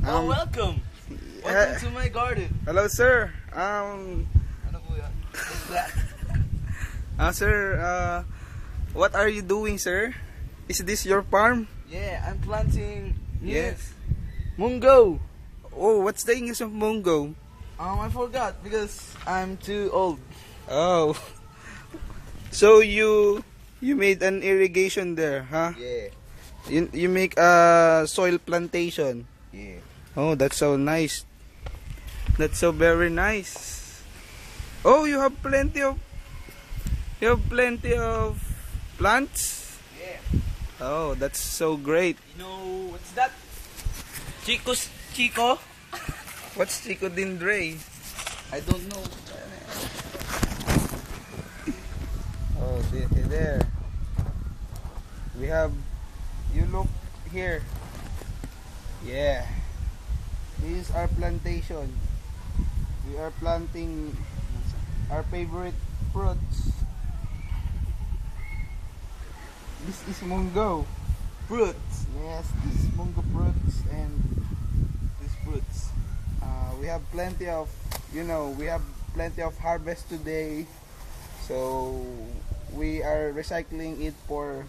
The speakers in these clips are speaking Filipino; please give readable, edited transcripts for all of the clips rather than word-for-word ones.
Welcome! Welcome to my garden. Hello, sir. Ano po yan? Sir, what are you doing, sir? Is this your farm? Yeah, I'm planting Yes. mungo. Oh, what's the English of mungo? I forgot because I'm too old. Oh. So you made an irrigation there, huh? Yeah. You make a soil plantation. Yeah. Oh, that's so nice. That's so very nice. Oh, you have plenty of plants? Yeah. Oh, that's so great. You know, what's that? Chico? What's Chicodendron? I don't know. Oh, there. We have, you look here. Yeah. This is our plantation. We are planting our favorite fruits. This is mungo fruits. Yes, this is mungo fruits and these fruits. We have plenty of, harvest today. So we are recycling it for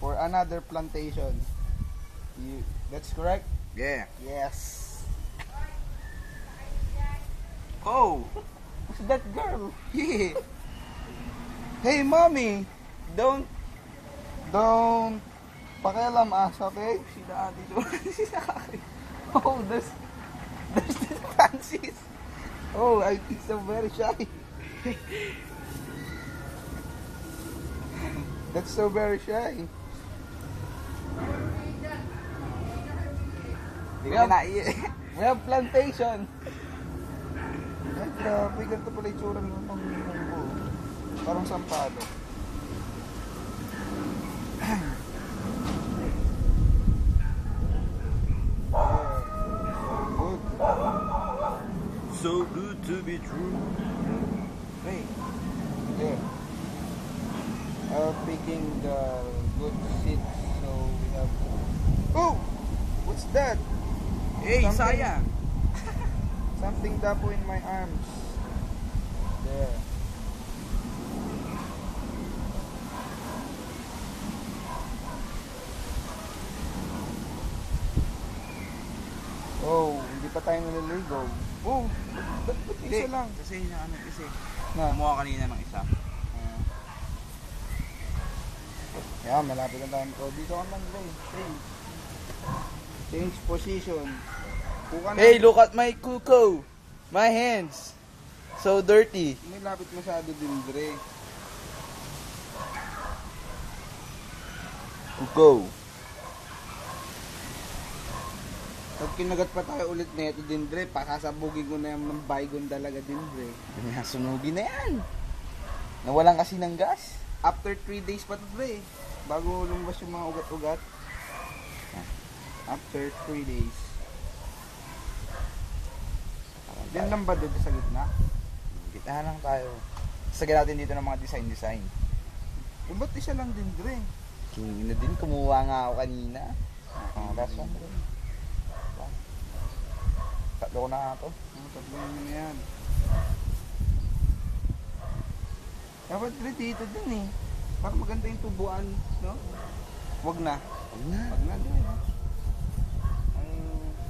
another plantation. That's correct? Yeah. Yes. Oh! Who's that girl? Hey, mommy! Don't pakialam us, okay? Si Daddy doon. Oh, there's this Francis. Oh, I think so very shy. That's so very shy. We have plantation. Ay, grabe. Ganito pala yung tsura ng munggo. Parang sampado. Good. So good to be true. Hey. Yeah. Picking the good seeds. So we have... Oh! What's that? Hey, Something- Saya! Something dapo in my arms. There. Oh, hindi pa tayo naliligo. Oh, ba't isa lang? Kasi kasi. Na. Kumuha kanina ng isa. Yeah, malapit na tayo. Oh, dito ka man, Ray. Change position. Puka na. Hey, look at my kuko! My hands! So dirty. May lapit masyado din, Dre. Kuko. Pag kinagat pa tayo ulit na ito din, Dre, pakasabugin ko na yung ng baygon talaga din, Dre. Sunugin na yan. Nawalan kasi ng gas. After 3 days pa to, Dre. Bago lumabas yung mga ugat-ugat. After 3 days. Yan lang ba doon sa gitna? Kita lang tayo. Sagyan natin dito ng mga design. Eh, ba't isa lang din, Dre? King na din, kumuha nga ako kanina. Last one. Tatlo ko na nga ito. Tatlo na yan. Dapat, Dre, dito din eh. Para maganda yung tubuan, no? Wag na. Huwag na. Wag na, Dre.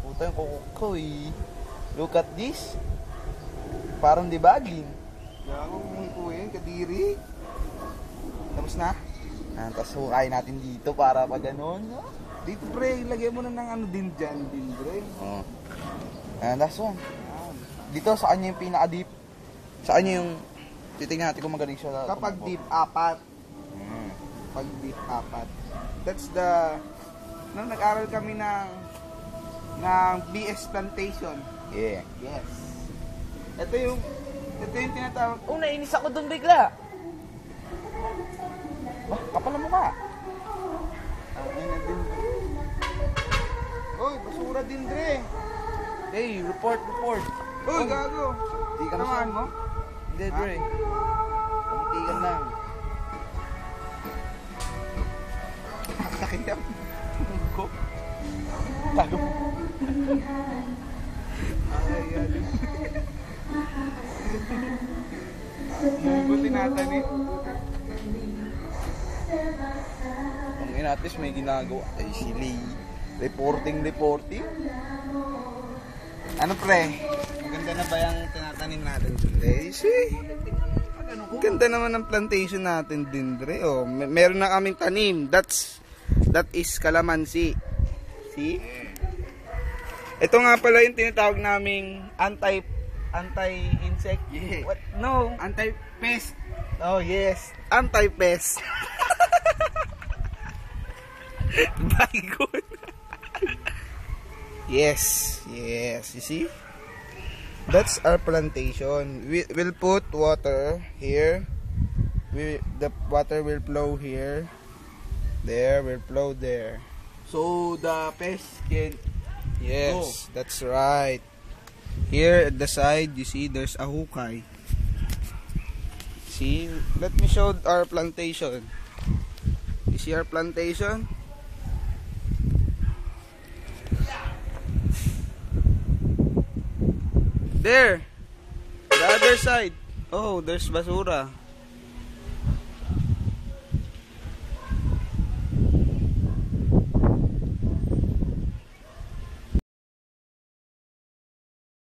Puta yung kuko ko eh. Look at this. Parang debagling. Gago mong kuhin, kadiri. Tapos na? Tapos hukayin natin dito para pag ganun. No? Dito, pre, lagyan mo na ng ano din dyan, din, Dre. Oh. Last one. Dito, sa kanya yung pinaka-deep. Sa kanya yung... Titingnan natin kung magaling siya. Kapag deep, 4. Pag deep, 4. That's the... Nung nag-aral kami ng BS Plantation. Yeah. Yes. Ito yung tinatawag. Oh, nainis ako doon bigla. Kapal na mukha. Ayun na din. Oy, basura din, Dre. Hey, report. Uy, gago. Di ka Tamaan mo? Hindi, Dre. Pumitigan lang. Sakit yan. Tago. Munggo tinatanim. Ang inatis may ginagawa. Ay, sili. Reporting. Ano pre? Maganda na ba yung tinatanim natin dun? Eh, see? Ang ganda naman ng plantation natin din, Dre. Oh, meron na kaming tanim. That is calamansi. See? Ito nga pala yung tinatawag naming anti-insect. Yeah. What? No. Anti-pest. Oh, yes. Anti-pest. Baygon. Yes. You see? That's our plantation. We'll put water here. The water will flow here. There will flow there. So the pest can Yes, that's right. Here at the side, you see there's a hukay. See, let me show our plantation. You see our plantation? There, the other side. Oh, there's basura.